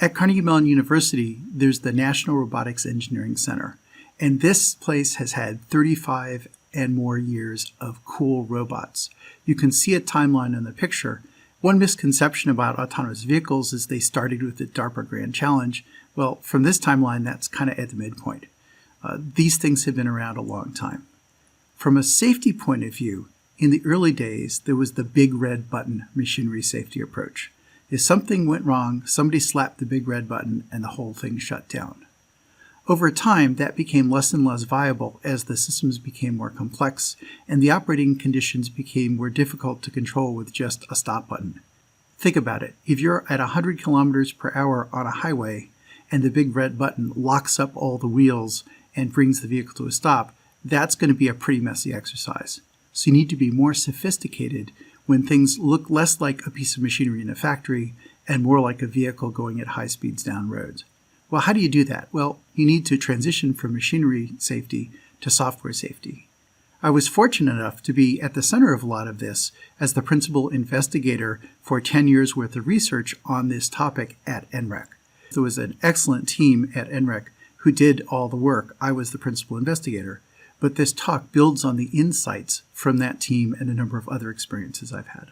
At Carnegie Mellon University, there's the National Robotics Engineering Center, and this place has had 35 and more years of cool robots. You can see a timeline in the picture. One misconception about autonomous vehicles is they started with the DARPA Grand Challenge. Well, from this timeline, that's kind of at the midpoint. These things have been around a long time. From a safety point of view, in the early days, there was the big red button machinery safety approach. If something went wrong, somebody slapped the big red button and the whole thing shut down. Over time, that became less and less viable as the systems became more complex and the operating conditions became more difficult to control with just a stop button. Think about it. If you're at 100 kilometers per hour on a highway and the big red button locks up all the wheels and brings the vehicle to a stop, that's going to be a pretty messy exercise. So you need to be more sophisticated when things look less like a piece of machinery in a factory and more like a vehicle going at high speeds down roads. Well, how do you do that? Well, you need to transition from machinery safety to software safety. I was fortunate enough to be at the center of a lot of this as the principal investigator for 10 years worth of research on this topic at NREC. There was an excellent team at NREC who did all the work. I was the principal investigator. But this talk builds on the insights from that team and a number of other experiences I've had.